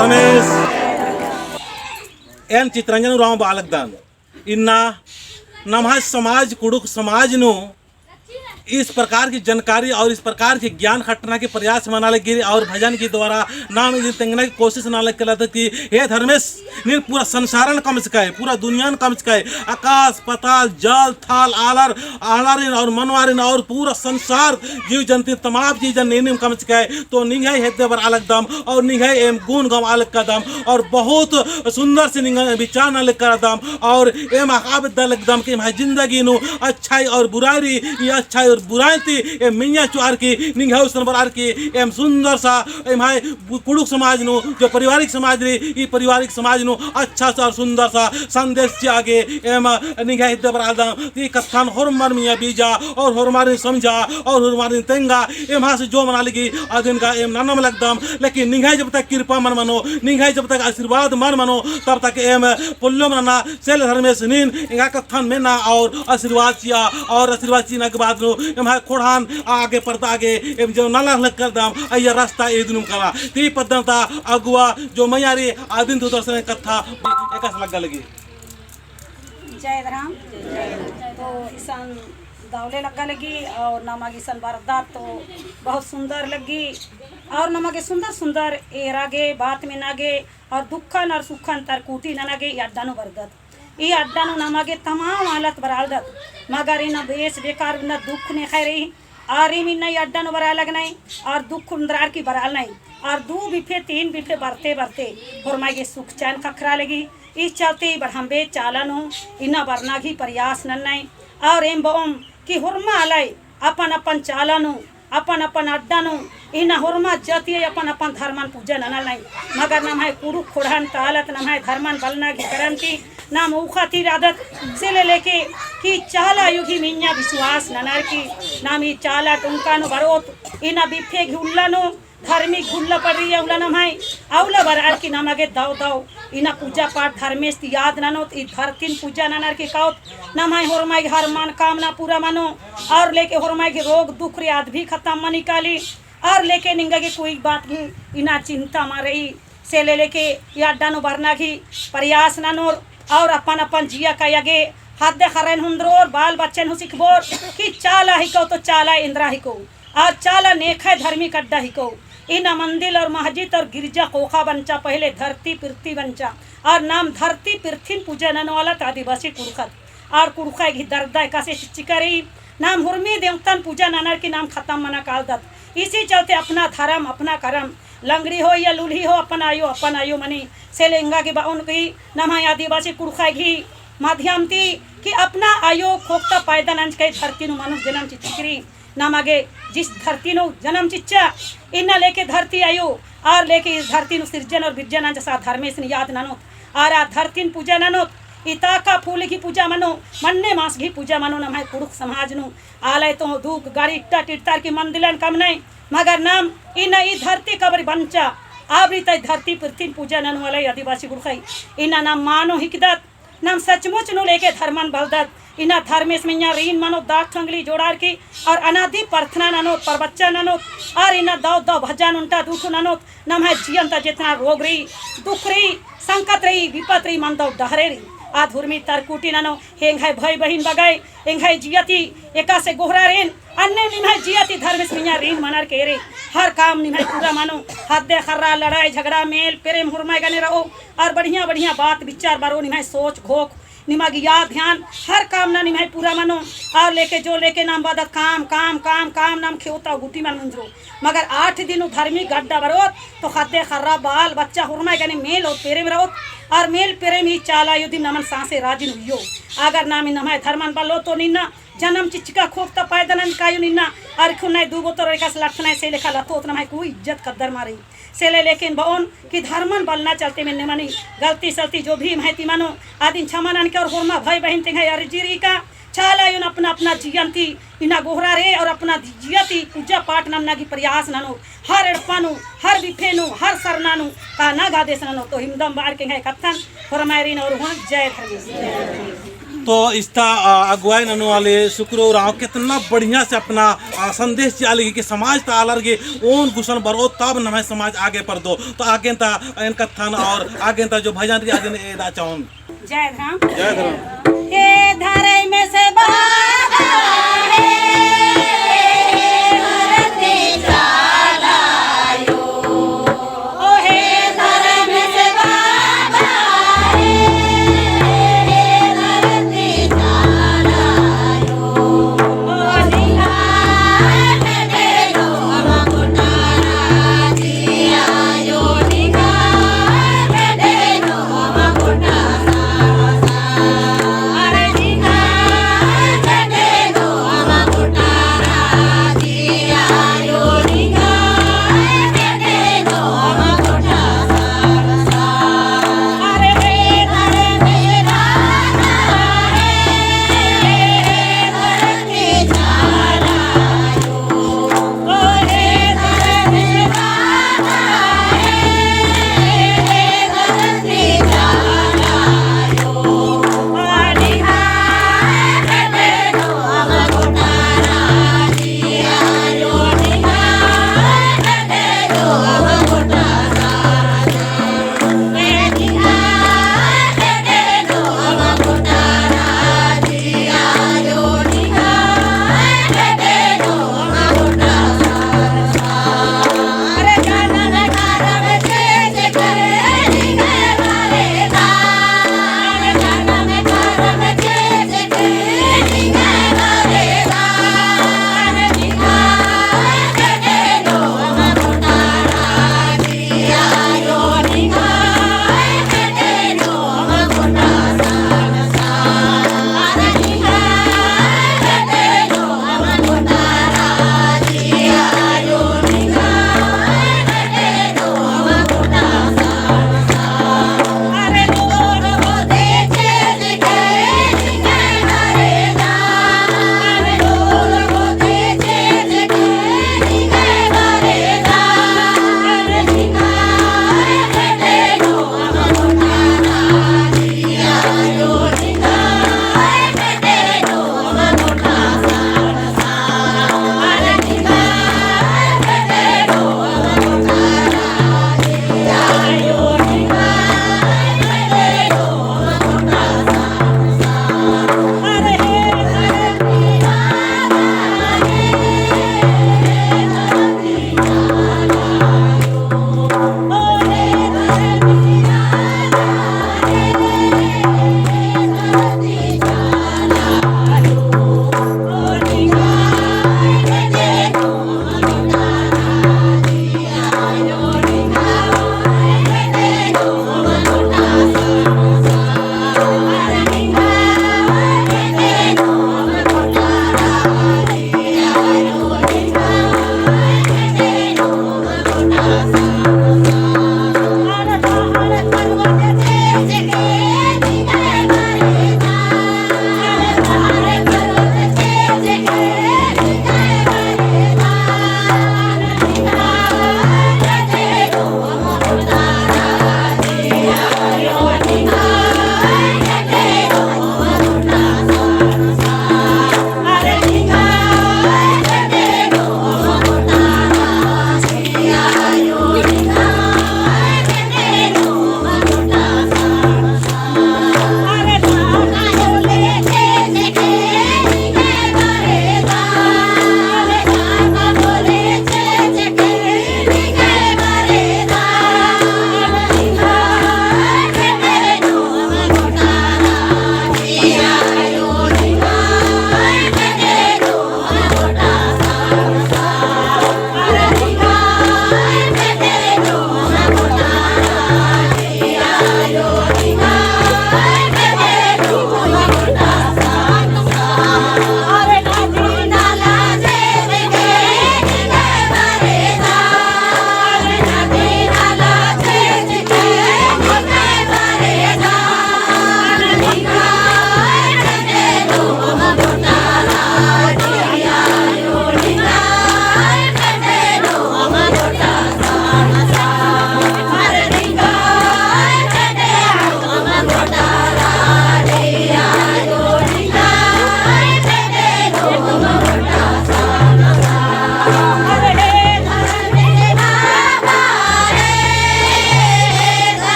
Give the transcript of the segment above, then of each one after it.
Dharmesh N Chittaranjan Rao बालकदान इन्ना नमः समाज कुड़ुक समाज नु इस प्रकार की जानकारी और इस प्रकार के ज्ञान खटना के प्रयास मना लगी और भजन के द्वारा नाम तेंगना की कोशिश ना लग कर कि हे धर्मेश ने पूरा संसारण कम सकाए, पूरा दुनिया कम सकाए, आकाश पताल जल थल आलर आलर और मनवारिन और पूरा संसार जीव जंतु तमाम चीज नेम कम सकाए तो निगाह हेदे बर अलग दम और निगाह एम गुण गम अलग का दम और बहुत सुंदर से निगाह विचार अलग कर दम और एम आकाब अलग दम कि भाई जिंदगी नु अच्छाई और बुराई ये अच्छाई और बुराई थी ए मियाँ चुआर की निगाह उस नंबर की एम सुंदर सा एम हाय कुड़ुक समाज नु जो पारिवारिक समाज रे ये पारिवारिक समाज नु अच्छा सा और सुंदर सा संदेश के आगे एम निगाह हेदे बर अलग ये कथन होरमर मियाँ बीजा और होरमारी समझा और होरमारी तेंगा एम हां से जो मना लगी आदिन का एम नानम लगदम लेकिन निगाह जब तक कृपा मन मनो निगाह जब तक आशीर्वाद मन मनो तब तक एम पुल्लो मना सेल धर्मेश नीन इनका कथन में ना और आशीर्वाद चिया और आशीर्वाद चीना के बाद नो एम खोड़ान आगे पड़ता आगे एम जो नाला लग कर दाम अय्या रास्ता ए दिनुम करा ती पद्धता अगुआ जो मैयारी आदिन तो दर्शन कथा एकस लग लगी जय राम। तो ईसान दावले लगा लगी और नमक ईसान बरदात तो बहुत सुंदर लगी और नमक सुंदर सुंदर एरागे बात में नागे और दुखन और सुखन तरकूटी नागे अड्डानु बरदत ये अड्डानु नमगे तमाम हालत बरालदत मगर इन बेस बेकार न दुख ने खैरी आरी में नहीं अड्डानु बरा लग नहीं और दुख उन्द्रार की बराल नहीं और 2 बिफे 3 बिफे बढ़ते बढ़ते और मागे सुख चैन खखरा लगी इस चलते बढ़म्बे चालन हो इना बरना घी प्रयास नहीं और एम बोम कि हुरमा अलाई अपन अपन चालनु अपन अपन अड्डानु इन हुरमा जाती अपन अपन धर्मन पूजन अनल नहीं मगर नम है कुरु खुड़न तालत नम है धर्मन बलना की करन की नाम उखा थी आदत से लेके कि चाला युगी मिन्या विश्वास ननर की नाम ही चाला टुंकानु बरोत इन बिफे घुल्लानु धार्मिक घुल्ला पड़ रही है उला नम है औला बरार की नमगे दाव दाव इना पूजा पाठ धर्मेश ती याद ननोत ई धरतीन पूजा ननर के काउत नम है होरमाई हर मन कामना पूरा मनो और लेके होरमाई के रोग दुख रे आद भी खत्म मन निकाली और लेके निंगा की कोई बात की इना चिंता मारे से लेके याडानु भरना की प्रयास ननोर और अपन अपन जिया का यगे हाथ दे खरन हुंद्रोर बाल बच्चन हु सिखबोर कि चाला हिको तो चाला इंद्रा हिको और चाला नेखा धर्मी अड्डा हिको इन मंदिर और मस्जिद और गिरजा कोखा बनचा पहले धरती पृथ्वी बनचा और नाम धरती पृथ्वी पूजा नन वाला आदिवासी कुड़खत और कुड़खा घी दर्दा कैसे चिकरी नाम हुरमी देवतन पूजा ननर की नाम खत्म मना काल दत इसी चलते अपना धर्म अपना कर्म लंगड़ी हो या लूल्ही हो अपन आयु मनी से लेंगा की बाउन की नाम आदिवासी कुड़खा घी माध्यम थी कि अपना आयो खोखता पायदा नंज के धरती नु मनुष्य जन्म चिकरी नाम आगे जिस धरती नो जन्म चिच्चा इन्ना लेके धरती आयो और लेके इस धरती नु सृजन और विज्ञान जैसा धर्मेश ने याद ननो और धरती पूजा ननो इताका फूल की पूजा मनो मन्ने मास की पूजा मनो नम है कुड़ुक समाज नु आलय तो धूप गाड़ी इट्टा टिट्टार की मंदिलन कम नहीं मगर नाम इन ई धरती कबर बंचा आवरी तय धरती पृथ्वी पूजा ननु वाला आदिवासी गुड़खाई इना नाम मानो हिकदत नाम सचमुच नु लेके धर्मन बलदत इना धर्मेश में यहाँ रीन मनो दाग ठंगली जोड़ार की और अनादि प्रार्थना ननो परबच्चा ननो और इना दाव दाव भजन उनटा दुख ननो नम है जियंता जितना रोग रही दुख रही संकट रही विपत रही मन दाव डहरे रही आधुर्मी तरकुटी ननो हेंग है भाई बहन बगाई हेंग है जियती एका से गोहरा रेन अन्य निम्हाय जियती धर्मेश में यहाँ रीन मनार के रे हर काम निम्हाय पूरा मानो हद्दे खर्रा लड़ाई झगड़ा मेल प्रेम हुरमाय गने रहो और बढ़िया बढ़िया बात विचार बारो निम्हाय सोच घोक निमागी याद ध्यान हर काम ना निमाई पूरा मनो और लेके जो लेके नाम बादत काम काम काम काम नाम खेवता गुटी मन मुंजरो मगर 8 दिन धर्मी गड्ढा बरोत तो खद्दे खर्रा बाल बच्चा हुरमाय गने मेल और पेरे में रहोत और मेल पेरे में चाला युद्धि नमन सांसे राजिन हुइयो अगर नामी नमाय धर्मन बलो तो निन्ना जन्म चिचिका खोखता पायदनन कायु निन्ना और खुनाय दूगो तो रेखा लठनाय से लेखा लतो नमाय कोई इज्जत कद्दर मारी से ले लेकिन बौन कि धर्मन बलना चलते में मनी गलती सलती जो भी महती मानो आदिन छमनन के और होरमा भाई बहन तिंग है अर्जीरी का चाला युन अपना अपना जियंती इना गोहरा रे और अपना जियती पूजा पाठ नमना की प्रयास ननो हर एड़पानु हर बिफेनु हर सरनानु का ना गादेश ननो तो हिमदम बार के है कथन फरमायरीन और जय धर्मेश। तो इसका अगुवाई ननु वाले शुक्र राव कितना बढ़िया से अपना संदेश चालेगी कि समाज ता अलग ओन घुसन बरो तब नमे समाज आगे पर दो तो आगे ता इन कथन और आगे ता जो भजन री आगे ए दा चाहूं जय धाम जय धर्म हे धरे में से बाबा है हरते जालायो ओ हे धरे में से बाबा है हरते जालायो ओ निहार दे दो मगुटारा जियायो निहार दे दो मगुटारा अरे निहार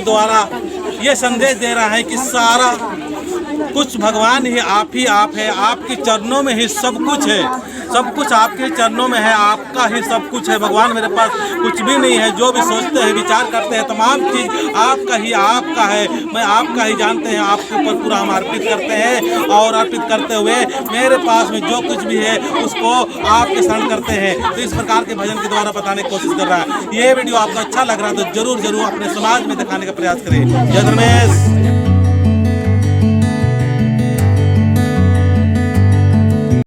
द्वारा ये संदेश दे रहा है कि सारा कुछ भगवान ही आप है, आपके चरणों में ही सब कुछ है, सब कुछ आपके चरणों में है, आपका ही सब कुछ है। भगवान मेरे पास कुछ भी नहीं है, जो भी सोचते हैं विचार करते हैं तमाम चीज़ आपका है, मैं आपका ही जानते हैं, आपके ऊपर पूरा हम अर्पित करते हैं और अर्पित करते हुए मेरे पास में जो कुछ भी है उसको आपके शरण करते हैं। तो इस प्रकार के भजन के द्वारा बताने की कोशिश कर रहा है। ये वीडियो आपको अच्छा लग रहा है तो जरूर अपने समाज में दिखाने का प्रयास करें। जय धर्मेश।